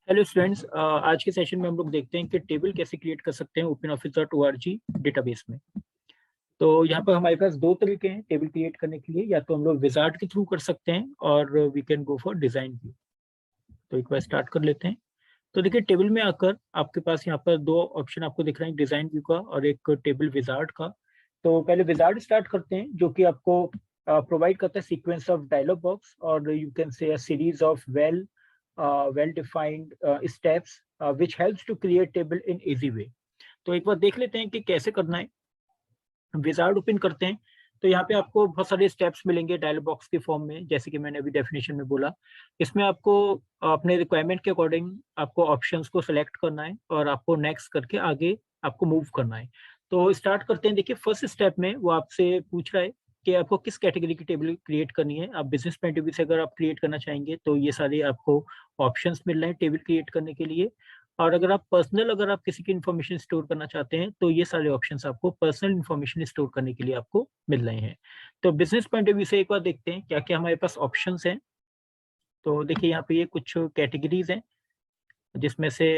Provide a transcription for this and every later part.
Hello students, आज के session में हम लोग देखते हैं कि टेबल कैसे क्रिएट कर सकते हैं openoffice.org डेटाबेस में। तो यहाँ पर हमारे पास दो तरीके हैं टेबल क्रिएट करने के लिए, या तो हम लोग विजार्ड के थ्रू कर सकते हैं और we can go for design view. तो एक बार स्टार्ट कर लेते हैं। तो देखिए, टेबल में आकर आपके पास यहाँ पर दो ऑप्शन आपको दिख रहे हैं, डिजाइन व्यू का और एक टेबल विजार्ड का। तो पहले विजार्ड स्टार्ट करते हैं, जो कि आपको प्रोवाइड करता है सीक्वेंस ऑफ डायलॉग बॉक्स और you can say a series of well defined steps which helps to create table in easy way। तो एक बार देख लेते हैं कि कैसे करना है। विजार्ड ओपन करते हैं तो यहाँ पे आपको बहुत सारे स्टेप्स मिलेंगे डायलॉग बॉक्स के फॉर्म में, जैसे कि मैंने अभी डेफिनेशन में बोला। इसमें आपको अपने रिक्वायरमेंट के अकॉर्डिंग आपको ऑप्शंस को सिलेक्ट करना है और आपको नेक्स्ट करके आगे आपको मूव करना है। तो स्टार्ट करते हैं। देखिए, फर्स्ट स्टेप में वो आपसे पूछ रहा है कि आपको किस कैटेगरी की टेबल क्रिएट करनी है। आप बिजनेस पॉइंट ऑफ व्यू से अगर आप क्रिएट करना चाहेंगे तो ये सारे आपको ऑप्शंस मिल रहे हैं टेबल क्रिएट करने के लिए। और अगर आप किसी की इन्फॉर्मेशन स्टोर करना चाहते हैं तो ये सारे ऑप्शंस आपको पर्सनल इन्फॉर्मेशन स्टोर करने के लिए आपको मिल रहे हैं। तो बिजनेस पॉइंट ऑफ व्यू से एक बार देखते हैं क्या क्या हमारे पास ऑप्शंस हैं। तो देखिए, यहाँ पे ये कुछ कैटेगरीज हैं जिसमें से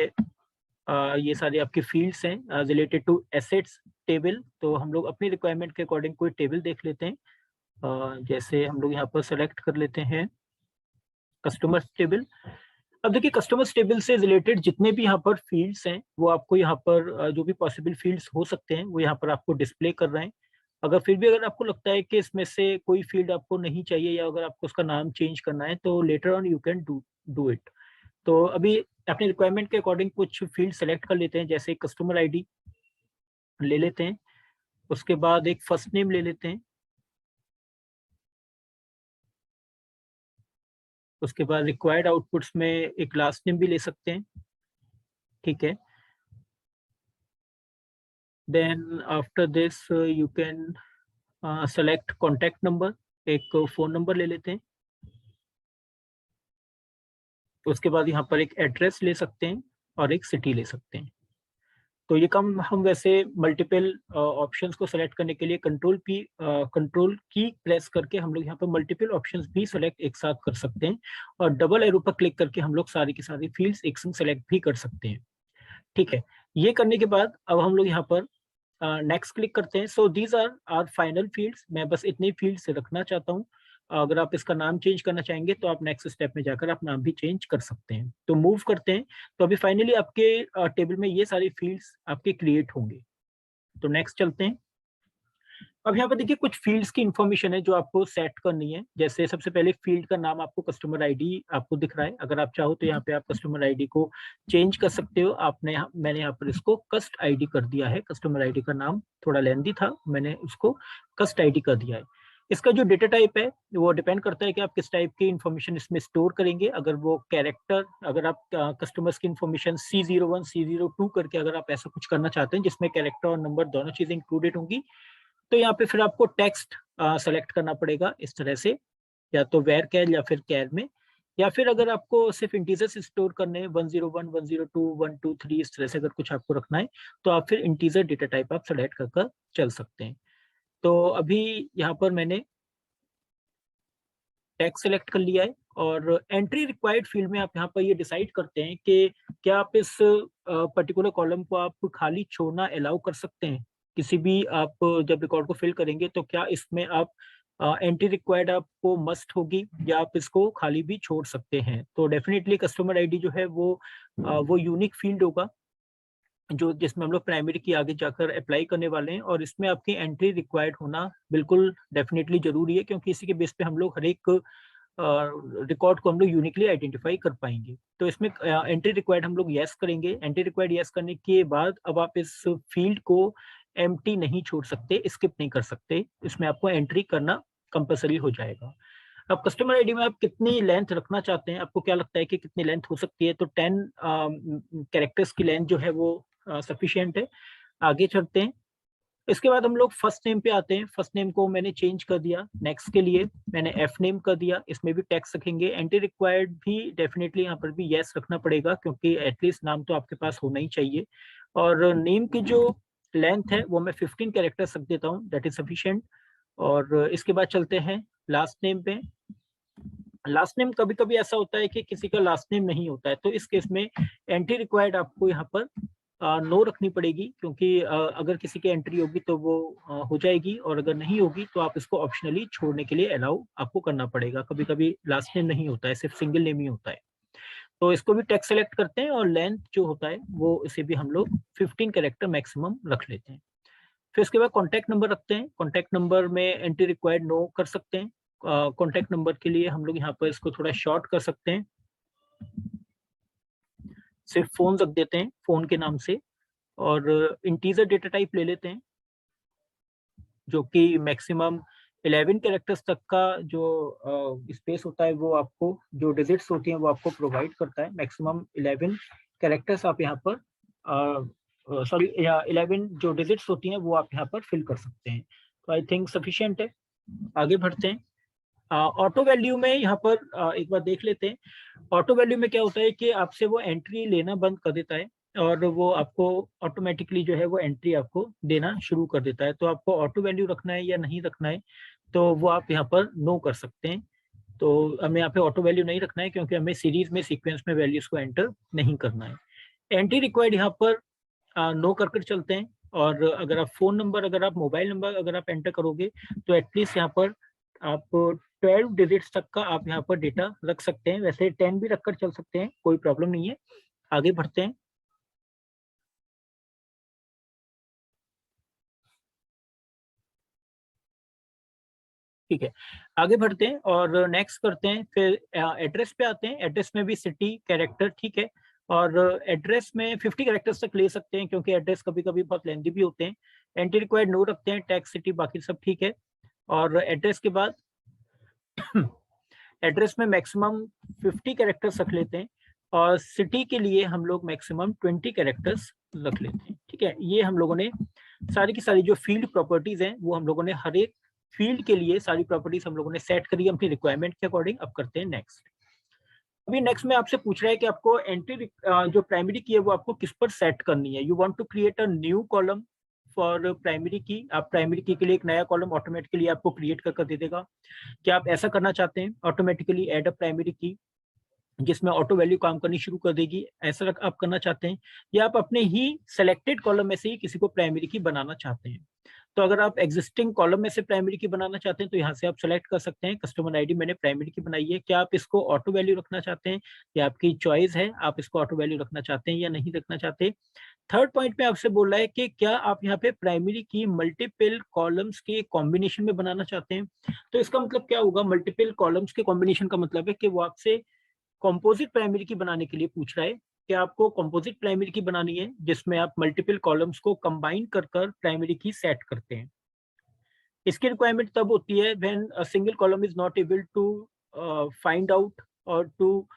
ये सारे आपके फील्ड्स हैं रिलेटेड टू एसेट्स टेबल। तो हम लोग अपनी रिक्वायरमेंट के अकॉर्डिंग कोई टेबल देख लेते हैं। जैसे हम लोग यहाँ पर सेलेक्ट कर लेते हैं कस्टमर्स टेबल। अब देखिए, कस्टमर्स टेबल से रिलेटेड जितने भी यहाँ पर फील्ड्स हैं वो आपको यहाँ पर जो भी पॉसिबल फील्ड्स हो सकते हैं वो यहाँ पर आपको डिस्प्ले कर रहे हैं। अगर फिर भी अगर आपको लगता है कि इसमें से कोई फील्ड आपको नहीं चाहिए या अगर आपको उसका नाम चेंज करना है तो later on you can do it. तो अभी अपने रिक्वायरमेंट के अकॉर्डिंग कुछ फील्ड सेलेक्ट कर लेते हैं, जैसे कस्टमर आईडी ले लेते हैं, उसके बाद एक फर्स्ट नेम ले लेते हैं, उसके बाद रिक्वायर्ड आउटपुट्स में एक लास्ट नेम भी ले सकते हैं। ठीक है। Then after this you can select contact number, एक फ़ोन नंबर ले लेते हैं। उसके बाद यहाँ पर एक एड्रेस ले सकते हैं और एक सिटी ले सकते हैं। तो ये काम हम वैसे मल्टीपल ऑप्शंस को सेलेक्ट करने के लिए कंट्रोल की प्रेस करके हम लोग यहाँ पर मल्टीपल ऑप्शंस भी सेलेक्ट एक साथ कर सकते हैं और डबल एरो पर क्लिक करके हम लोग सारी की सारी फील्ड्स एक संग सेलेक्ट भी कर सकते हैं। ठीक है। ये करने के बाद अब हम लोग यहाँ पर नेक्स्ट क्लिक करते हैं। So these are are final fields. मैं बस इतने फील्ड से रखना चाहता हूँ। अगर आप इसका नाम चेंज करना चाहेंगे तो आप नेक्स्ट स्टेप में जाकर आप नाम भी चेंज कर सकते हैं। तो मूव करते हैं। तो अभी फाइनली आपके टेबल में ये सारी फील्ड्स आपके क्रिएट होंगे। तो नेक्स्ट चलते हैं। अब यहाँ पर देखिए, कुछ फील्ड्स की इंफॉर्मेशन है जो आपको सेट करनी है। जैसे सबसे पहले फील्ड का नाम आपको कस्टमर आईडी आपको दिख रहा है। अगर आप चाहो तो यहाँ पे आप कस्टमर आईडी को चेंज कर सकते हो। मैंने यहाँ पर इसको कस्ट आईडी कर दिया है। कस्टमर आईडी का नाम थोड़ा लेंथी था, मैंने उसको कस्ट आईडी कर दिया है। इसका जो डेटा टाइप है वो डिपेंड करता है कि आप किस टाइप की इंफॉर्मेशन इसमें स्टोर करेंगे। अगर वो कैरेक्टर, अगर आप कस्टमर्स की इंफॉर्मेशन C01 C02 करके अगर आप ऐसा कुछ करना चाहते हैं जिसमें कैरेक्टर और नंबर दोनों चीजें इंक्लूडेड होंगी, तो यहाँ पे फिर आपको टेक्स्ट सेलेक्ट करना पड़ेगा इस तरह से, या तो वेर कैर या फिर कैर में। या फिर अगर आपको सिर्फ इंटीजर्स स्टोर करने हैं 101 102 123 इस तरह से अगर कुछ आपको रखना है तो आप फिर इंटीजर डेटा टाइप आप सेलेक्ट कर चल सकते हैं। तो अभी यहाँ पर मैंने टेक्स्ट सेलेक्ट कर लिया है और एंट्री रिक्वायर्ड फील्ड में आप यहाँ पर ये डिसाइड करते हैं कि क्या आप इस पर्टिकुलर कॉलम को आप खाली छोड़ना अलाउ कर सकते हैं। किसी भी आप जब रिकॉर्ड को फिल करेंगे तो क्या इसमें आप एंट्री रिक्वायर्ड आपको मस्ट होगी या आप इसको खाली भी छोड़ सकते हैं। तो डेफिनेटली कस्टमर आईडी जो है वो यूनिक फील्ड होगा जो जिसमें हम लोग प्राइमरी की आगे जाकर अप्लाई करने वाले हैं, और इसमें आपकी एंट्री रिक्वायर्ड होना बिल्कुल डेफिनेटली जरूरी है, क्योंकि इसी के बेस पे हम लोग हर एक रिकॉर्ड को हम लोग यूनिकली आइडेंटिफाई कर पाएंगे। तो इसमें एंट्री रिक्वायर्ड हम लोग यस करेंगे। एंट्री रिक्वायर्ड यस करने के बाद अब आप इस फील्ड को एम्प्टी नहीं छोड़ सकते, स्किप नहीं कर सकते, इसमें आपको एंट्री करना कंपलसरी हो जाएगा। अब कस्टमर आईडी में आप कितनी लेंथ रखना चाहते हैं, आपको क्या लगता है कि कितनी लेंथ हो सकती है। तो 10 कैरेक्टर्स की लेंथ जो है वो सफिशियंट है। आगे चलते हैं। इसके बाद हम लोग फर्स्ट नेम पे आते हैं। फर्स्ट नेम को मैंने चेंज कर दिया। नेक्स्ट के लिए मैंने एफ नेम कर दिया, इसमें भी टेक्स्ट रखेंगे। एंट्री रिक्वायर्ड भी डेफिनेटली यहाँ पर भी यस रखना पड़ेगा, क्योंकि एटलीस्ट नाम तो आपके पास होना ही चाहिए। और नेम की जो लेंथ है वो मैं 15 कैरेक्टर्स रख देता हूँ, दैट इज सफिशिएंट। और इसके बाद चलते हैं लास्ट नेम पे। लास्ट नेम कभी कभी ऐसा होता है कि किसी का लास्ट नेम नहीं होता है, तो इस केस में एंट्री रिक्वायर्ड आपको यहाँ पर नो रखनी पड़ेगी, क्योंकि अगर किसी की एंट्री होगी तो वो हो जाएगी, और अगर नहीं होगी तो आप इसको ऑप्शनली छोड़ने के लिए अलाउ आपको करना पड़ेगा। कभी कभी लास्ट नेम नहीं होता है, सिर्फ सिंगल नेम ही होता है। तो इसको भी टेक्स्ट सेलेक्ट करते हैं, और लेंथ जो होता है वो इसे भी हम लोग 15 कैरेक्टर मैक्सिमम रख लेते हैं। फिर उसके बाद कॉन्टैक्ट नंबर रखते हैं। कॉन्टैक्ट नंबर में एंट्री रिक्वायर्ड नो कर सकते हैं। कॉन्टैक्ट नंबर के लिए हम लोग यहाँ पर इसको थोड़ा शॉर्ट कर सकते हैं, सिर्फ फोन रख देते हैं फोन के नाम से, और इंटीजर डेटा टाइप ले लेते हैं, जो कि मैक्सिमम 11 कैरेक्टर्स तक का जो स्पेस होता है वो आपको, जो डिजिट्स होती हैं वो आपको प्रोवाइड करता है। मैक्सिमम 11 कैरेक्टर्स आप यहाँ पर सॉरी 11 जो डिजिट्स होती हैं वो आप यहाँ पर फिल कर सकते हैं। तो आई थिंक सफिशिएंट है। आगे बढ़ते हैं। ऑटो वैल्यू में यहाँ पर एक बार देख लेते हैं। ऑटो वैल्यू में क्या होता है कि आपसे वो एंट्री लेना बंद कर देता है, और वो आपको ऑटोमेटिकली जो है वो एंट्री आपको देना शुरू कर देता है। तो आपको ऑटो वैल्यू रखना है या नहीं रखना है, तो वो आप यहाँ पर नो कर सकते हैं। तो हमें यहाँ पे ऑटो वैल्यू नहीं रखना है, क्योंकि हमें सीरीज में सीक्वेंस में वैल्यूज को एंटर नहीं करना है। एंट्री रिक्वायर्ड यहाँ पर नो कर चलते हैं। और अगर आप फोन नंबर, अगर आप मोबाइल नंबर अगर आप एंटर करोगे, तो एटलीस्ट यहाँ पर आप 12 डिजिट्स तक का आप यहाँ पर डेटा रख सकते हैं। वैसे 10 भी रखकर चल सकते हैं, कोई प्रॉब्लम नहीं है। आगे बढ़ते हैं। ठीक है, आगे बढ़ते हैं और नेक्स्ट करते हैं। फिर एड्रेस पे आते हैं। एड्रेस में भी सिटी कैरेक्टर ठीक है, और एड्रेस में 50 कैरेक्टर्स तक ले सकते हैं, क्योंकि एड्रेस कभी कभी बहुत लेंदी भी होते हैं। एंट्री रिक्वायर्ड नो रखते हैं, टैक्स सिटी बाकी सब ठीक है। और एड्रेस के बाद एड्रेस में मैक्सिमम 50 कैरेक्टर्स रख लेते हैं, और सिटी के लिए हम लोग मैक्सिमम 20 कैरेक्टर्स रख लेते हैं। ठीक है, ये हम लोगों ने सारी की सारी जो फील्ड प्रॉपर्टीज हैं वो हम लोगों ने हर एक फील्ड के लिए सारी प्रॉपर्टीज हम लोगों ने सेट करी अपनी रिक्वायरमेंट के अकॉर्डिंग। अब करते हैं नेक्स्ट। अभी नेक्स्ट में आपसे पूछ रहा है कि आपको एंट्री जो प्राइमरी की है वो आपको किस पर सेट करनी है। You want to create a new column for primary key. आप प्राइमरी की के लिए एक नया कॉलम ऑटोमेटिकली आपको क्रिएट कर दे देगा। क्या आप ऐसा करना चाहते हैं, ऑटोमेटिकली ऐड अ प्राइमरी की जिसमें ऑटो वैल्यू काम करनी शुरू कर देगी, ऐसा आप करना चाहते हैं, या आप अपने ही सेलेक्टेड कॉलम में से ही किसी को प्राइमरी की बनाना चाहते हैं। तो अगर आप एग्जिस्टिंग कॉलम में से प्राइमरी की बनाना चाहते हैं तो यहाँ से आप सेलेक्ट कर सकते हैं कस्टमर आईडी मैंने प्राइमरी की बनाई है। क्या आप इसको ऑटो वैल्यू रखना चाहते हैं, या आपकी चॉइस है, आप इसको ऑटो वैल्यू रखना चाहते हैं या नहीं रखना चाहते। थर्ड पॉइंट पे आपसे बोल रहा है कि क्या आप यहाँ पे प्राइमरी की मल्टीपल कॉलम्स के कॉम्बिनेशन में बनाना चाहते हैं। तो इसका मतलब क्या होगा, मल्टीपल कॉलम्स के कॉम्बिनेशन का मतलब है कि वो आपसे कंपोजिट प्राइमरी की बनाने के लिए पूछ रहा है कि आपको कंपोजिट प्राइमरी की बनानी है, जिसमें आप मल्टीपल कॉलम्स को कंबाइन कर प्राइमरी की सेट करते हैं। इसकी रिक्वायरमेंट तब होती है when a single column is not able to find out or to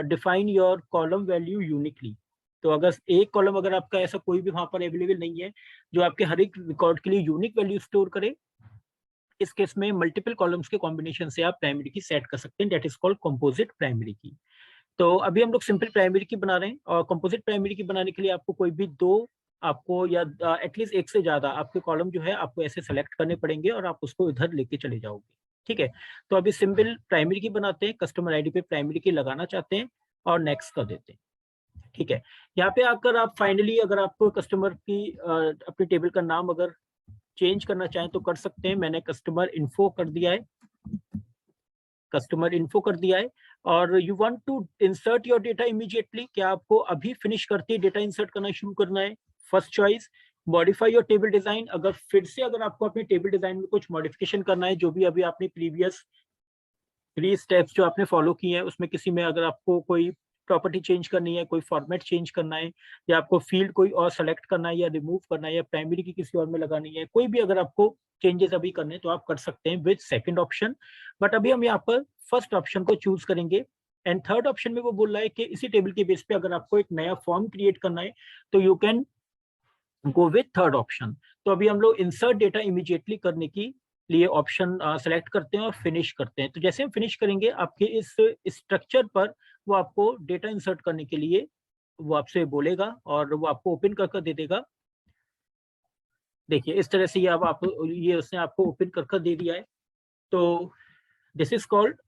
define your column value uniquely. तो अगर एक कॉलम अगर आपका ऐसा कोई भी वहां पर अवेलेबल नहीं है जो आपके हर एक रिकॉर्ड के लिए यूनिक वैल्यू स्टोर करे, इस केस में मल्टीपल कॉलम्स के कॉम्बिनेशन से आप प्राइमरी की सेट कर सकते हैं। That is called composite primary की। तो अभी हम लोग सिंपल प्राइमरी की बना रहे हैं, और कंपोजिट प्राइमरी की बनाने के लिए आपको कोई भी दो आपको या एटलीस्ट एक से ज्यादा आपके कॉलम जो है आपको ऐसे सेलेक्ट करने पड़ेंगे, और आप उसको इधर लेके चले जाओगे। ठीक है, तो अभी सिंपल प्राइमरी की बनाते हैं। कस्टमर आईडी पे प्राइमरी की लगाना चाहते हैं और नेक्स्ट कर देते हैं। ठीक है, यहाँ पे आकर आप फाइनली अगर आपको कस्टमर की अपनी टेबल का नाम अगर चेंज करना चाहें तो कर सकते हैं। मैंने कस्टमर इन्फो कर दिया है, कस्टमर इन्फो कर दिया है। और you want to insert your data immediately, क्या आपको अभी फिनिश करते ही डेटा इंसर्ट करना शुरू करना है। First choice. Modify your table design, अगर फिर से अगर आपको अपने टेबल डिजाइन में कुछ मॉडिफिकेशन करना है, जो भी अभी आपने प्रीवियस 3 स्टेप्स जो आपने फॉलो किए हैं उसमें किसी में अगर आपको कोई प्रॉपर्टी चेंज करनी है, कोई फॉर्मेट चेंज करना है, या आपको फील्ड कोई और सेलेक्ट करना है या रिमूव करना है, या प्राइमरी की किसी और में लगानी है, कोई भी अगर आपको चेंजेस अभी करने तो आप कर सकते हैं विद सेकंड ऑप्शन। बट अभी हम यहाँ पर फर्स्ट ऑप्शन को चूज करेंगे। एंड थर्ड ऑप्शन में वो बोल रहा है कि इसी टेबल के बेस पे अगर आपको एक नया फॉर्म क्रिएट करना है तो you can go with third option. तो अभी हम लोग इंसर्ट डेटा इमीडिएटली करने की लिए ऑप्शन सेलेक्ट करते हैं और फिनिश करते हैं। तो जैसे हम फिनिश करेंगे आपके इस स्ट्रक्चर पर वो आपको डेटा इंसर्ट करने के लिए वो आपसे बोलेगा और वो आपको ओपन कर दे देगा। देखिए इस तरह से ये अब आप ये उसने आपको ओपन कर दे दिया है। तो this is called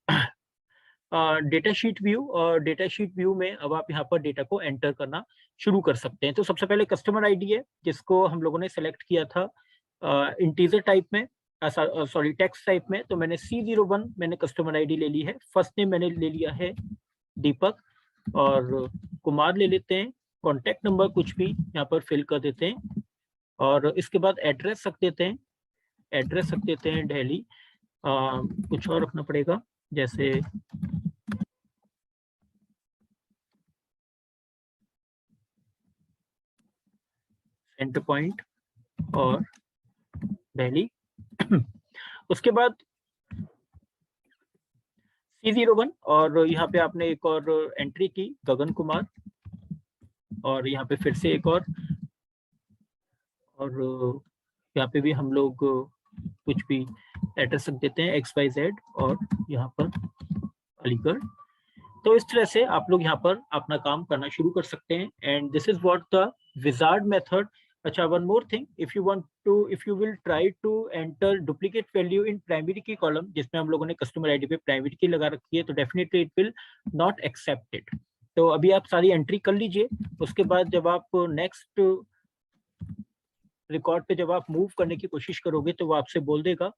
data sheet view, और डेटा शीट व्यू में अब आप यहाँ पर डेटा को एंटर करना शुरू कर सकते हैं। तो सबसे पहले कस्टमर आईडी है, जिसको हम लोगों ने सेलेक्ट किया था इंटीजर टाइप में, सॉरी टेक्स्ट टाइप में। तो मैंने C01 मैंने कस्टमर आईडी ले ली है। फर्स्ट नेम मैंने ले लिया है दीपक, और कुमार ले लेते हैं। कॉन्टेक्ट नंबर कुछ भी यहाँ पर फिल कर देते हैं, और इसके बाद एड्रेस रख देते हैं। एड्रेस रख देते हैं दिल्ली। कुछ और रखना पड़ेगा, जैसे सेंटर पॉइंट और दिल्ली। उसके बाद C01, और यहाँ पे आपने एक और एंट्री की, गगन कुमार, और यहाँ पे फिर से एक और यहाँ पे भी हम लोग कुछ भी एड्रेस रख देते हैं, XYZ, और यहाँ पर अलीगढ़। तो इस तरह से आप लोग यहाँ पर अपना काम करना शुरू कर सकते हैं। And this is what the wizard method. अच्छा, one more thing, if you will try to enter duplicate value in primary key column, जिसमें हम लोगों ने कस्टमर आईडी पे प्राइमरी की लगा रखी है, तो definitely it will not accept it. तो अभी आप सारी एंट्री कर लीजिए। उसके बाद जब आप नेक्स्ट रिकॉर्ड पे जब आप मूव करने की कोशिश करोगे, तो वो आपसे बोल देगा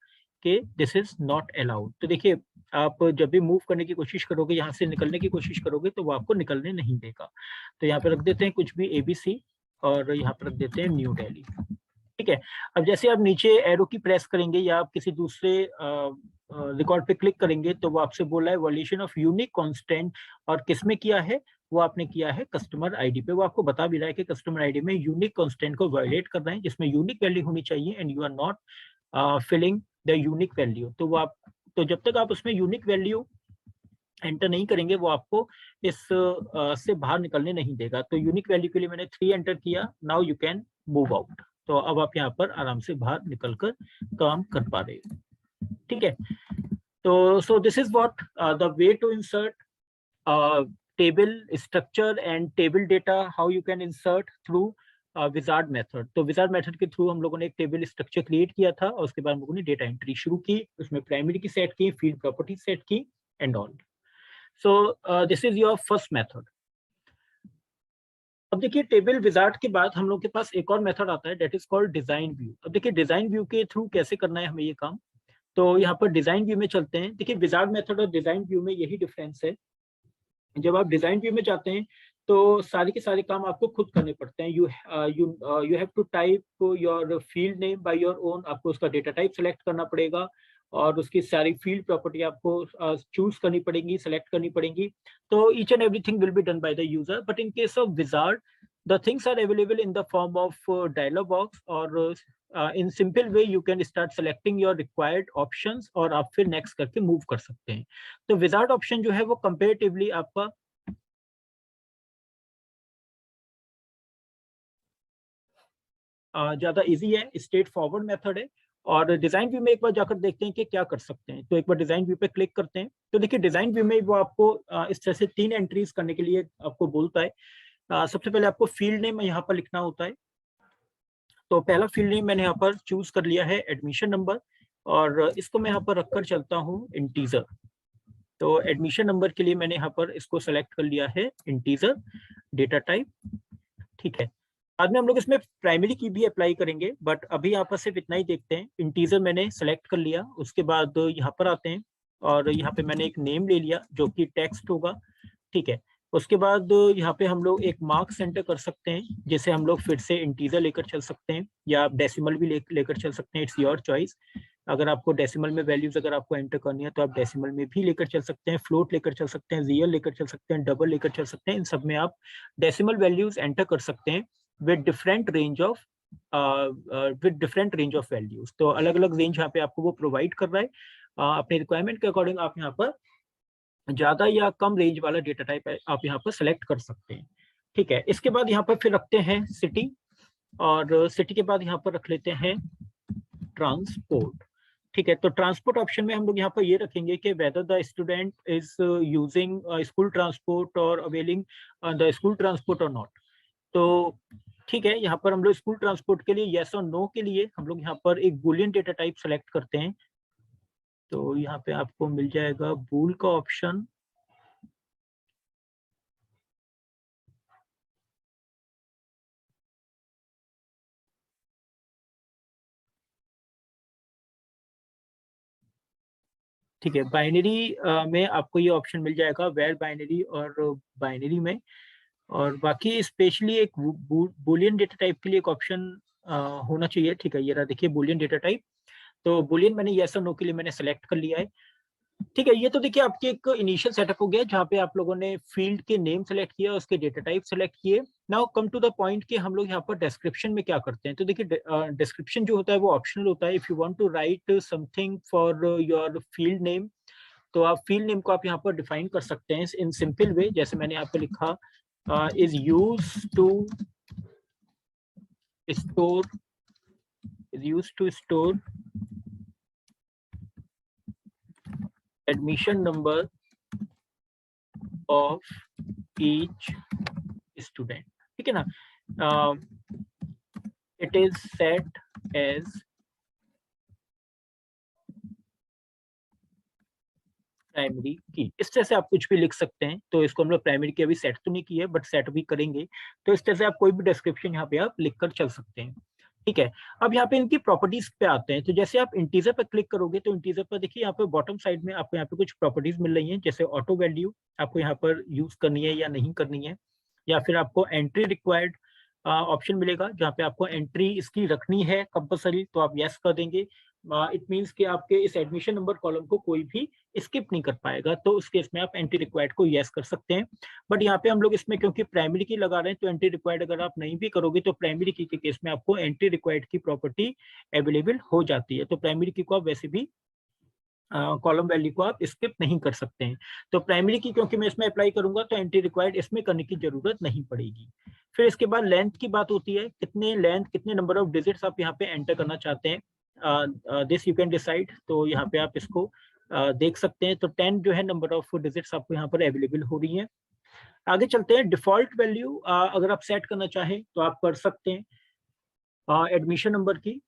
कि दिस इज नॉट अलाउड। तो देखिए, आप जब भी मूव करने की कोशिश करोगे, यहाँ से निकलने की कोशिश करोगे, तो वो आपको निकलने नहीं देगा। तो यहाँ पे रख देते हैं कुछ भी ABC, और यहाँ पे रख देते हैं न्यू दिल्ली। ठीक है। अब जैसे आप नीचे एरो की प्रेस करेंगे या आप किसी दूसरे रिकॉर्ड पे क्लिक करेंगे, तो वो आपसे बोला है वॉल्यूशन ऑफ यूनिक कांस्टेंट, और किसमें किया है, वो आपने किया है कस्टमर आईडी पे। वो आपको बता भी रहा है कि कस्टमर आईडी में यूनिक कांस्टेंट को वायलेट कर रहे हैं, जिसमें यूनिक वैल्यू होनी चाहिए, and you are not filling the unique value. तो जब तक आप उसमें यूनिक वैल्यू एंटर नहीं करेंगे, वो आपको इस से बाहर निकलने नहीं देगा। तो यूनिक वैल्यू के लिए मैंने 3 एंटर किया। Now you can move out. तो अब आप यहाँ पर आराम से बाहर निकलकर काम कर पा रहे हो। ठीक है। तो so this is what the way to insert table structure and table data, how you can insert through wizard method. तो विजार्ड मेथड के थ्रू हम लोगों ने एक टेबल स्ट्रक्चर क्रिएट किया था, और उसके बाद हम लोगों ने डेटा एंट्री शुरू की, उसमें प्राइमरी की सेट की, फील्ड प्रॉपर्टी सेट की, and all. So this is your first method. अब देखिए, टेबल विजार्ड के बाद हम लोग के पास एक और मेथड आता है, that is called design view. अब देखिए, डिजाइन व्यू के थ्रू कैसे करना है हमें ये काम। तो यहाँ पर डिजाइन व्यू में चलते हैं। देखिए, विजार्ड मेथड और डिजाइन व्यू में यही डिफरेंस है। जब आप डिजाइन व्यू में जाते हैं, तो सारे के सारे काम आपको खुद करने पड़ते हैं। You have to type your field name by your own. आपको उसका डेटा टाइप सेलेक्ट करना पड़ेगा, और उसकी सारी फील्ड प्रॉपर्टी आपको चूज करनी पड़ेगी, सेलेक्ट करनी पड़ेगी। तो each and everything will be done by the user, but in case of wizard the things are available in the form of dialog box, or in simple way you can start selecting your required options, और आप फिर next करके move कर सकते हैं। तो wizard option जो है वो comparatively आपका ज्यादा इजी है, स्ट्रेट फॉरवर्ड मेथड है। और डिजाइन व्यू में एक बार जाकर देखते हैं कि क्या कर सकते हैं। तो एक बार डिजाइन व्यू पे क्लिक करते हैं। तो देखिए, डिजाइन व्यू में वो आपको इस तरह से 3 एंट्रीज करने के लिए आपको बोलता है। सबसे पहले आपको फील्ड नेम यहाँ पर लिखना होता है। तो पहला फील्ड नेम मैंने यहाँ पर चूज कर लिया है एडमिशन नंबर, और इसको मैं यहाँ पर रखकर चलता हूँ इंटीजर। तो एडमिशन नंबर के लिए मैंने यहाँ पर इसको सेलेक्ट कर लिया है इंटीजर डेटा टाइप। ठीक है। बाद में हम लोग इसमें प्राइमरी की भी अप्लाई करेंगे, बट अभी यहाँ पर सिर्फ इतना ही देखते हैं। इंटीजर मैंने सेलेक्ट कर लिया। उसके बाद यहाँ पर आते हैं, और यहाँ पे मैंने एक नेम ले लिया जो कि टेक्स्ट होगा। ठीक है। उसके बाद यहाँ पे हम लोग एक मार्क्स एंटर कर सकते हैं, जैसे हम लोग फिर से इंटीजर लेकर चल सकते हैं, या आप डेसिमल भी लेकर चल सकते हैं। It's your choice. अगर आपको डेसिमल में वैल्यूज अगर आपको एंटर करनी है, तो आप डेसिमल में भी लेकर चल सकते हैं, फ्लोट लेकर चल सकते हैं, रियल लेकर चल सकते हैं, डबल लेकर चल सकते हैं। इन सब में आप डेसिमल वैल्यूज एंटर कर सकते हैं with different range of values। तो अलग अलग रेंज यहाँ पे आपको वो प्रोवाइड कर रहा है। अपने रिक्वायरमेंट के अकॉर्डिंग आप यहाँ पर ज्यादा या कम रेंज वाला डेटा टाइप आप यहाँ पर सेलेक्ट कर सकते हैं। ठीक है। इसके बाद यहाँ पर फिर रखते हैं सिटी, और सिटी के बाद यहाँ पर रख लेते हैं ट्रांसपोर्ट। ठीक है। तो ट्रांसपोर्ट ऑप्शन में हम लोग यहाँ पर ये रखेंगे कि whether the student is using school transport और अवेलिंग द स्कूल ट्रांसपोर्ट और नॉट। तो ठीक है, यहाँ पर हम लोग स्कूल ट्रांसपोर्ट के लिए यस और नो के लिए हम लोग यहाँ पर एक बूलियन डेटा टाइप सेलेक्ट करते हैं। तो यहाँ पे आपको मिल जाएगा बूल का ऑप्शन, ठीक है, बाइनरी में आपको ये ऑप्शन मिल जाएगा, वेर बाइनरी और बाइनरी में। और बाकी स्पेशली एक बुलियन डेटा टाइप के लिए एक ऑप्शन होना चाहिए। ठीक है, ये रहा, देखिए बुलियन डेटा टाइप। तो बुलियन मैंने यस और नो के लिए मैंने सेलेक्ट कर लिया है। ठीक है, ये तो देखिए आपके एक इनिशियल सेटअप हो गया जहाँ पे आप लोगों ने फील्ड के नेम सेलेक्ट किया, उसके डेटा टाइप सेलेक्ट किए। Now come to the point कि हम लोग यहाँ पर डिस्क्रिप्शन में क्या करते हैं। तो देखिए डिस्क्रिप्शन जो होता है वो ऑप्शनल होता है। If you want to write something for your field name, तो आप फील्ड नेम को आप यहाँ पर डिफाइन कर सकते हैं इन सिंपल वे। जैसे मैंने यहाँ पे लिखा is use to store, is used to store admission number of each student। ठीक है ना, it is set as primary की। इस तरह से आप कुछ भी लिख सकते हैं। तो इसको हम लोग प्राइमरी की अभी सेट तो नहीं की है, बट सेट भी करेंगे। तो इस तरह से आप कोई भी डिस्क्रिप्शन यहाँ पे आप लिखकर चल सकते हैं। ठीक है, अब यहाँ पे इनकी प्रॉपर्टीज पे आते हैं। तो जैसे आप इंटीजर पर क्लिक करोगे तो इंटीजर पर देखिए यहाँ पे बॉटम साइड में आपको यहाँ पे कुछ प्रॉपर्टीज मिल रही हैं, जैसे ऑटो वैल्यू आपको यहाँ पर यूज करनी है या नहीं करनी है, या फिर आपको एंट्री रिक्वायर्ड ऑप्शन मिलेगा जहाँ पे आपको एंट्री इसकी रखनी है कंपलसरी, तो आप यस कर देंगे। इट मीन्स कि आपके इस एडमिशन नंबर कॉलम को कोई भी स्किप नहीं कर पाएगा, तो उस केस में आप एंट्री रिक्वायर्ड को यस कर सकते हैं। बट यहाँ पे हम लोग इसमें क्योंकि प्राइमरी की लगा रहे हैं, तो एंट्री रिक्वायर्ड अगर आप नहीं भी करोगे तो प्राइमरी की के केस में आपको एंट्री रिक्वायर्ड की प्रॉपर्टी अवेलेबल हो जाती है। तो प्राइमरी की को आप वैसे भी कॉलम वैल्यू को आप स्किप नहीं कर सकते हैं। तो प्राइमरी की क्योंकि मैं इसमें अप्लाई करूंगा तो एंट्री रिक्वायर्ड इसमें करने की जरूरत नहीं पड़ेगी। फिर इसके बाद लेंथ की बात होती है, कितने नंबर ऑफ डिजिट्स आप यहाँ पे एंटर करना चाहते हैं। This you can decide. तो यहाँ पे आप इसको देख सकते हैं। तो 10 जो है नंबर ऑफ डिजिट्स आपको यहाँ पर अवेलेबल हो रही है। आगे चलते हैं, डिफॉल्ट वैल्यू अगर आप सेट करना चाहें तो आप कर सकते हैं एडमिशन नंबर की।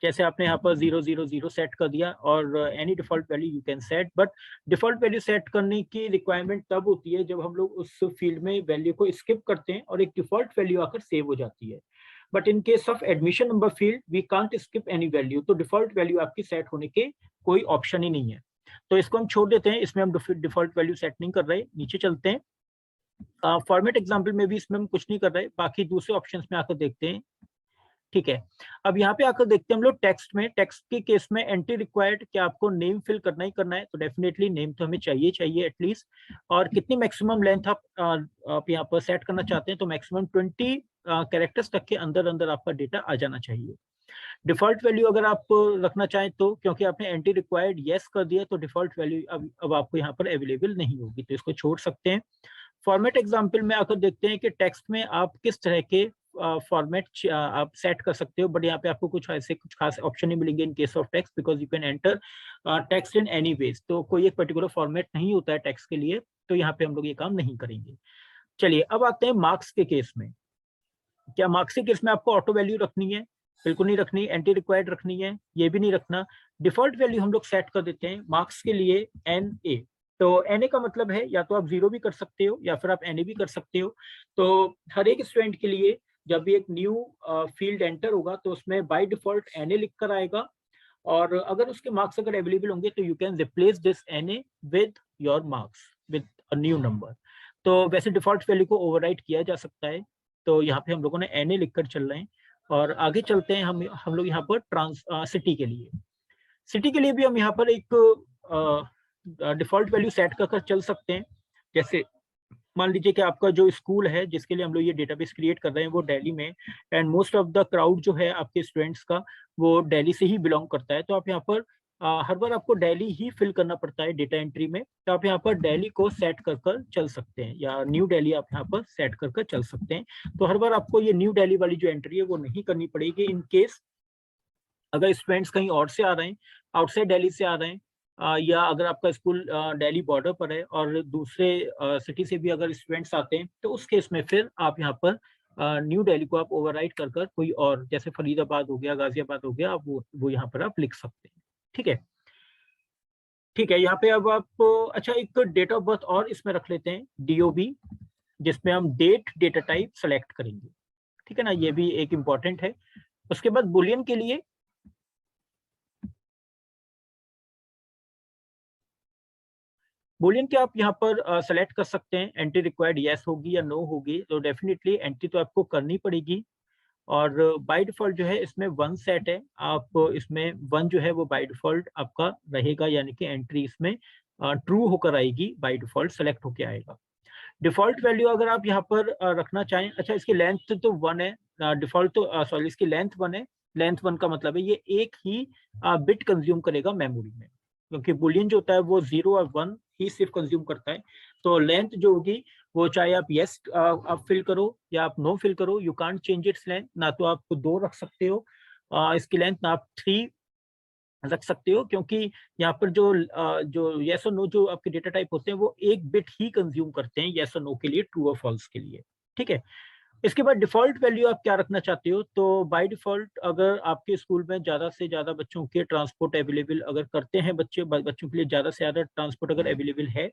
जैसे आपने यहाँ पर 000 सेट कर दिया और any default value you can set. But default value set करने की रिक्वायरमेंट तब होती है जब हम लोग उस फील्ड में वैल्यू को स्किप करते हैं और एक डिफॉल्ट वैल्यू आकर सेव हो जाती है। But in case of admission number field we can't skip any value, तो डिफॉल्ट वैल्यू आपकी सेट होने के कोई ऑप्शन ही नहीं है। तो इसको हम छोड़ देते हैं, इसमें हम डिफॉल्ट वैल्यू सेट नहीं कर रहे। नीचे चलते हैं, फॉर्मेट एग्जाम्पल में भी इसमें हम कुछ नहीं कर रहे, बाकी दूसरे ऑप्शन में आकर देखते हैं। ठीक है, अब यहाँ पे आकर देखते हैं हम लोग टेक्स्ट में। टेक्स्ट के केस में एंट्री रिक्वायर्ड, क्या आपको नेम फिल करना ही करना है? तो डेफिनेटली नेम तो हमें चाहिए एटलीस्ट। और कितनी मैक्सिमम लेंथ आप यहाँ पर सेट करना चाहते हैं? तो मैक्सिमम 20 कैरेक्टर्स तक के अंदर अंदर आपका डेटा आ जाना चाहिए। डिफॉल्ट वैल्यू अगर आप रखना चाहें तो, क्योंकि आपने एंट्री रिक्वायर्ड यस कर दिया, तो डिफॉल्ट वैल्यू अब आपको यहाँ पर अवेलेबल नहीं होगी, तो इसको छोड़ सकते हैं। फॉर्मेट एग्जाम्पल में आकर देखते हैं कि टेक्स्ट में आप किस तरह के फॉर्मेट आप सेट कर सकते हो। बट यहाँ पे आपको कुछ खास ऑप्शन नहीं मिलेंगे इन case of text, because you can enter text in any ways. तो कोई एक पर्टिकुलर फॉर्मेट नहीं होता है टेक्स्ट के लिए, तो यहाँ पे हम लोग ये काम नहीं करेंगे। चलिए अब आते हैं मार्क्स के केस में। क्या मार्क्स के केस में आपको ऑटो वैल्यू रखनी है? बिल्कुल नहीं रखनी। एंटी रिक्वायर्ड रखनी है? ये भी नहीं रखना। डिफॉल्ट वैल्यू हम लोग सेट कर देते हैं मार्क्स के लिए NA। तो NA का मतलब है या तो आप 0 भी कर सकते हो या फिर आप NA भी कर सकते हो। तो हर एक स्टूडेंट के लिए जब भी एक न्यू फील्ड एंटर होगा तो उसमें बाय डिफॉल्ट NA लिख कर आएगा, और अगर उसके मार्क्स अगर अवेलेबल होंगे तो you can replace this NA with your marks with a new number. तो वैसे डिफॉल्ट वैल्यू को ओवरराइट किया जा सकता है। तो यहाँ पे हम लोगों ने NA लिखकर चल रहे हैं। और आगे चलते हैं हम लोग यहाँ पर सिटी के लिए। सिटी के लिए भी हम यहाँ पर एक डिफॉल्ट वैल्यू सेट कर चल सकते हैं। जैसे मान लीजिए कि आपका जो स्कूल है जिसके लिए हम लोग ये डेटाबेस क्रिएट कर रहे हैं वो दिल्ली में, and most of the crowd जो है आपके स्टूडेंट्स का वो दिल्ली से ही बिलोंग करता है। तो आप यहाँ पर हर बार आपको दिल्ली ही फिल करना पड़ता है डेटा एंट्री में। तो आप यहाँ पर दिल्ली को सेट कर चल सकते हैं, या न्यू दिल्ली आप यहाँ पर सेट कर चल सकते हैं। तो हर बार आपको ये न्यू दिल्ली वाली जो एंट्री है वो नहीं करनी पड़ेगी। इन केस अगर स्टूडेंट्स कहीं और से आ रहे हैं, आउटसाइड दिल्ली से आ रहे हैं, या अगर आपका स्कूल दिल्ली बॉर्डर पर है और दूसरे सिटी से भी अगर स्टूडेंट्स आते हैं, तो उस केस में फिर आप यहाँ पर न्यू दिल्ली को आप ओवरराइड कर कोई और, जैसे फरीदाबाद हो गया, गाजियाबाद हो गया, आप वो यहाँ पर आप लिख सकते हैं। ठीक है, ठीक है। यहाँ पे अब आप अच्छा एक डेट ऑफ बर्थ और इसमें रख लेते हैं, DOB, जिसमें हम डेट डेटा टाइप सेलेक्ट करेंगे। ठीक है ना, ये भी एक इम्पॉर्टेंट है। उसके बाद बुलियन के लिए बुलियन के आप यहाँ पर सेलेक्ट कर सकते हैं, एंट्री रिक्वायर्ड यस होगी या नो होगी, तो डेफिनेटली एंट्री तो आपको करनी पड़ेगी। और बाय डिफॉल्ट जो है इसमें 1 सेट है, आप इसमें 1 जो है वो बाय डिफॉल्ट आपका रहेगा, यानी कि एंट्री इसमें ट्रू होकर आएगी, बाय डिफॉल्ट सेलेक्ट होकर आएगा। डिफॉल्ट वैल्यू अगर आप यहाँ पर रखना चाहें, अच्छा इसकी लेंथ तो 1 है, डिफॉल्ट तो सॉरी इसकी लेंथ 1 है। लेंथ 1 का मतलब है ये एक ही बिट कंज्यूम करेगा मेमोरी में, क्योंकि बुलियन जो होता है वो 0 और 1 ही सिर्फ कंज्यूम करता है। तो लेंथ जो होगी वो चाहे आप यस आप फिल करो या आप नो फिल करो, you can't change its length. ना तो आप 2 रख सकते हो इसकी लेंथ, ना आप 3 रख सकते हो, क्योंकि यहाँ पर जो येस और नो जो आपके डेटा टाइप होते हैं वो एक बिट ही कंज्यूम करते हैं येस और नो के लिए, ट्रू और फॉल्स के लिए। ठीक है, इसके बाद डिफॉल्ट वैल्यू आप क्या रखना चाहते हो, तो बाय डिफॉल्ट अगर आपके स्कूल में ज्यादा से ज्यादा बच्चों के ट्रांसपोर्ट अवेलेबल अगर करते हैं बच्चों के लिए ज्यादा से ज्यादा ट्रांसपोर्ट अगर अवेलेबल है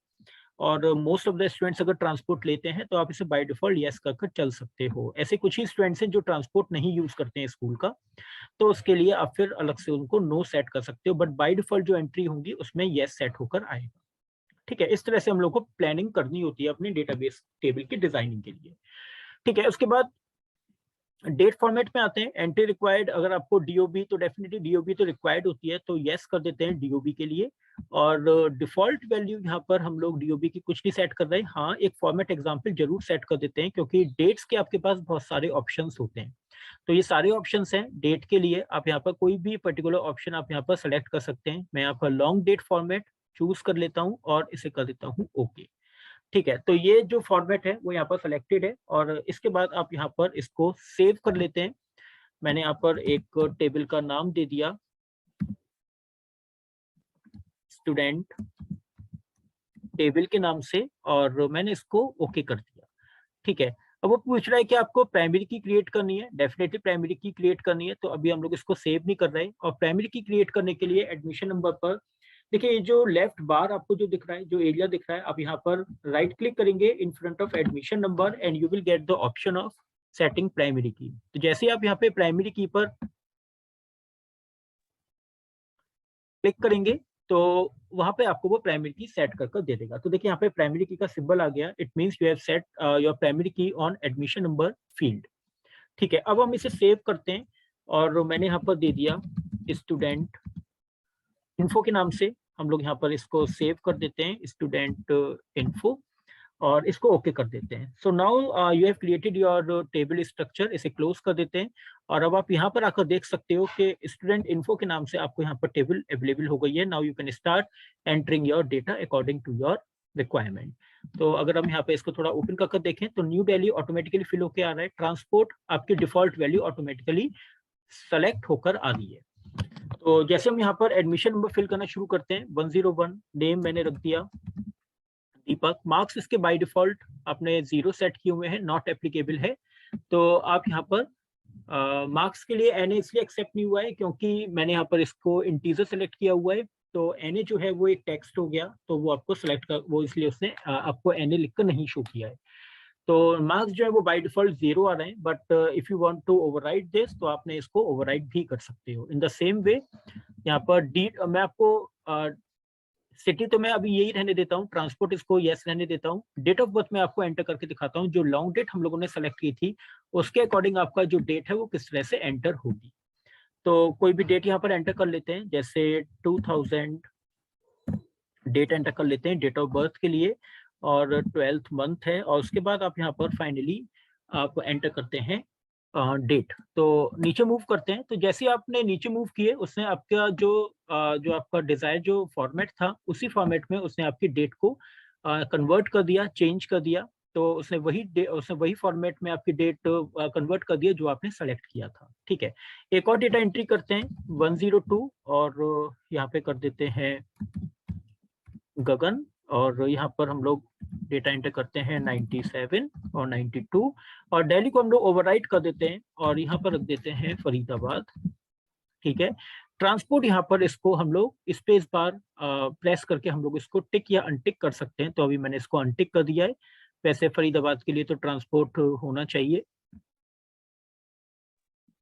और मोस्ट ऑफ द स्टूडेंट्स अगर ट्रांसपोर्ट लेते हैं, तो आप इसे बाय डिफॉल्ट यस कर चल सकते हो। ऐसे कुछ ही स्टूडेंट्स हैं जो ट्रांसपोर्ट नहीं यूज करते हैं स्कूल का, तो उसके लिए आप फिर अलग से उनको नो सेट कर सकते हो, बट बाय डिफॉल्ट जो एंट्री होगी उसमें यस सेट होकर आएगा। ठीक है, इस तरह से हम लोग को प्लानिंग करनी होती है अपने डेटाबेस टेबल की डिजाइनिंग के लिए। ठीक है, उसके बाद डेट फॉर्मेट में आते हैं। एंट्री रिक्वायर्ड, अगर आपको डीओबी, तो डेफिनेटली डीओबी तो रिक्वायर्ड होती है, तो यस कर देते हैं डीओबी के लिए। और डिफॉल्ट वैल्यू यहाँ पर हम लोग डीओबी की कुछ नहीं सेट कर रहे हैं, हाँ एक फॉर्मेट एग्जांपल जरूर सेट कर देते हैं, क्योंकि डेट्स के आपके पास बहुत सारे ऑप्शंस होते हैं। तो ये सारे ऑप्शंस हैं डेट के लिए, आप यहाँ पर कोई भी पर्टिकुलर ऑप्शन आप यहाँ पर सेलेक्ट कर सकते हैं। मैं यहाँ पर लॉन्ग डेट फॉर्मेट चूज कर लेता हूँ और इसे कर देता हूँ ओके। ठीक है, तो ये जो फॉर्मेट है वो यहाँ पर सिलेक्टेड है, और इसके बाद आप यहाँ पर इसको सेव कर लेते हैं। मैंने यहाँ पर एक टेबल का नाम दे दिया स्टूडेंट टेबल के नाम से, और मैंने इसको ओके कर दिया। ठीक है, अब वो पूछ रहा है कि आपको प्राइमरी की क्रिएट करनी है, डेफिनेटली प्राइमरी की क्रिएट करनी है, तो अभी हम लोग इसको सेव नहीं कर रहे हैं। और प्राइमरी की क्रिएट करने के लिए एडमिशन नंबर पर देखिए, ये जो लेफ्ट बार आपको जो दिख रहा है, जो एरिया दिख रहा है, आप यहाँ पर राइट क्लिक करेंगे in front of admission number and you will get the option of setting primary की। तो जैसे आप यहाँ पे प्राइमरी की पर क्लिक करेंगे तो वहां पे आपको वो प्राइमरी की सेट कर दे देगा। तो देखिए यहाँ पे प्राइमरी की का सिंबल आ गया, it means you have set your primary की ऑन एडमिशन नंबर फील्ड। ठीक है, अब हम इसे सेव करते हैं, और मैंने यहाँ पर दे दिया स्टूडेंट इन्फो के नाम से, हम लोग यहाँ पर इसको सेव कर देते हैं स्टूडेंट इन्फो, और इसको ओके कर देते हैं। So now you have created your table structure, इसे क्लोज कर देते हैं। और अब आप यहाँ पर आकर देख सकते हो कि स्टूडेंट इन्फो के नाम से आपको यहाँ पर टेबल अवेलेबल हो गई है। Now you can start entering your data according to your requirement. तो अगर हम यहाँ पे इसको थोड़ा ओपन करके देखें तो न्यू वैल्यू ऑटोमेटिकली फिल होकर आ रहा है, ट्रांसपोर्ट आपकी डिफॉल्ट वैल्यू ऑटोमेटिकली सेलेक्ट होकर आ रही है। तो जैसे हम यहाँ पर एडमिशन नंबर फिल करना शुरू करते हैं, 101 नेम मैंने रख दिया दीपक। मार्क्स इसके बाय डिफॉल्ट आपने 0 सेट किए हुए हैं, नॉट एप्लीकेबल है। तो आप यहाँ पर मार्क्स के लिए एनए इसलिए एक्सेप्ट नहीं हुआ है क्योंकि मैंने यहाँ पर इसको इंटीजर सेलेक्ट किया हुआ है, तो एनए जो है वो एक टेक्स्ट हो गया, तो वो आपको सेलेक्ट कर, वो इसलिए उसने आपको एनए लिखकर नहीं शो किया है। तो मार्क्स जो है वो बाय डिफॉल्ट 0 आ रहे हैं, but if you want to overwrite this तो आपने इसको ओवरराइट भी कर सकते हो। इन द सेम वे यहाँ पर डी मैं आपको सिटी तो मैं अभी यही रहने देता हूँ, ट्रांसपोर्ट इसको यस रहने देता हूँ। डेट ऑफ बर्थ मैं आपको एंटर करके दिखाता हूँ, जो लॉन्ग डेट हम लोगों ने सेलेक्ट की थी उसके अकॉर्डिंग आपका जो डेट है वो किस तरह से एंटर होगी। तो कोई भी डेट यहाँ पर एंटर कर लेते हैं, जैसे 2000 डेट एंटर कर लेते हैं डेट ऑफ बर्थ के लिए, और 12th मंथ है, और उसके बाद आप यहाँ पर फाइनली आप एंटर करते हैं डेट। तो नीचे मूव करते हैं, तो जैसे आपने नीचे मूव किए उसने आपका जो आपका डिजायर जो फॉर्मेट था उसी फॉर्मेट में उसने आपकी डेट को कन्वर्ट कर दिया, चेंज कर दिया। तो उसने वही फॉर्मेट में आपकी डेट कन्वर्ट कर दिया जो आपने सेलेक्ट किया था। ठीक है, एक और डेटा एंट्री करते हैं 102, और यहाँ पे कर देते हैं गगन, और यहाँ पर हम लोग डेटा एंटर करते हैं 97 और 92, और दिल्ली को हम लोग ओवरराइट कर देते हैं और यहाँ पर रख देते हैं फरीदाबाद। ठीक है, ट्रांसपोर्ट यहाँ पर इसको हम लोग स्पेस बार प्रेस करके हम लोग इसको टिक या अनटिक कर सकते हैं, तो अभी मैंने इसको अनटिक कर दिया है। वैसे फरीदाबाद के लिए तो ट्रांसपोर्ट होना चाहिए,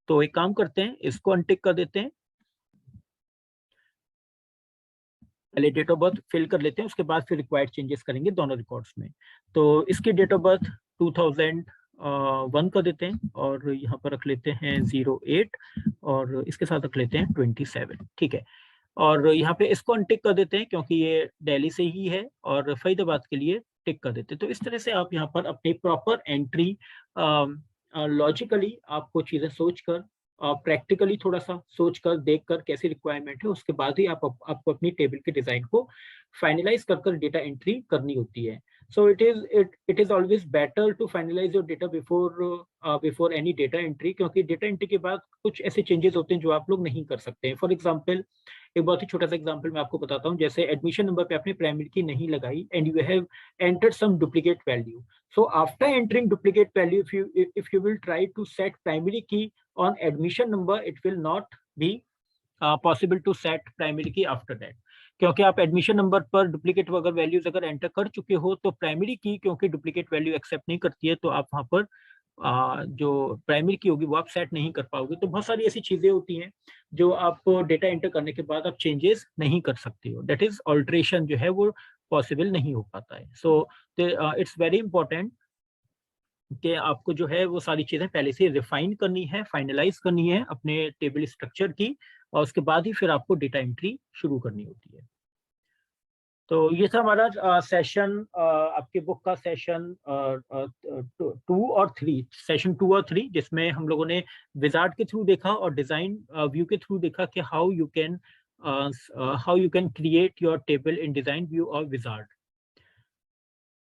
तो एक काम करते हैं इसको अनटिक कर देते हैं। पहले डेट ऑफ बर्थ फिल कर लेते हैं, उसके बाद फिर रिक्वायर्ड चेंजेस करेंगे दोनों रिकॉर्ड्स में। तो इसकी डेट ऑफ बर्थ 2001 कर देते हैं और यहाँ पर रख लेते हैं 08 और इसके साथ रख लेते हैं 27, ठीक है। और यहाँ पे इसको अनटिक कर देते हैं क्योंकि ये दिल्ली से ही है और फरीदाबाद के लिए टिक कर देते हैं। तो इस तरह से आप यहाँ पर अपनी प्रॉपर एंट्री लॉजिकली आपको चीजें सोचकर प्रैक्टिकली थोड़ा सा सोचकर देखकर कैसी रिक्वायरमेंट है, उसके बाद ही आपको अपनी टेबल के डिजाइन को फाइनलाइज कर डेटा एंट्री करनी होती है। So it is always better to finalise your data before any data entry, क्योंकि डेटा एंट्री के बाद कुछ ऐसे चेंजेस होते हैं जो आप लोग नहीं कर सकते हैं। फॉर एग्जाम्पल, एक बहुत ही छोटा सा एग्जांपल मैं आपको बताता हूँ। जैसे एडमिशन नंबर पे आपने प्राइमरी की नहीं लगाई and you have entered some duplicate value, so after entering duplicate value if you will try to set primary key on admission number, it will not be possible to set primary key after that, क्योंकि आप admission number पर duplicate अगर values अगर enter कर चुके हो तो primary की क्योंकि डुप्लीकेट वैल्यू एक्सेप्ट नहीं करती है, तो आप वहां पर जो प्राइमरी की होगी वो आप सेट नहीं कर पाओगे। तो बहुत सारी ऐसी चीजें होती हैं जो आप डेटा एंटर करने के बाद आप चेंजेस नहीं कर सकते हो, दैट इज ऑल्ट्रेशन जो है वो पॉसिबल नहीं हो पाता है। सो इट्स वेरी इंपॉर्टेंट कि आपको जो है वो सारी चीजें पहले से रिफाइन करनी है, फाइनलाइज करनी है अपने टेबल स्ट्रक्चर की, और उसके बाद ही फिर आपको डेटा एंट्री शुरू करनी होती है। तो ये था हमारा सेशन, आपके बुक का सेशन 2 और 3, सेशन 2 और 3, जिसमें हम लोगों ने विजार्ड के थ्रू देखा और डिजाइन व्यू के थ्रू देखा कि how you can create your table in design view और विजार्ड।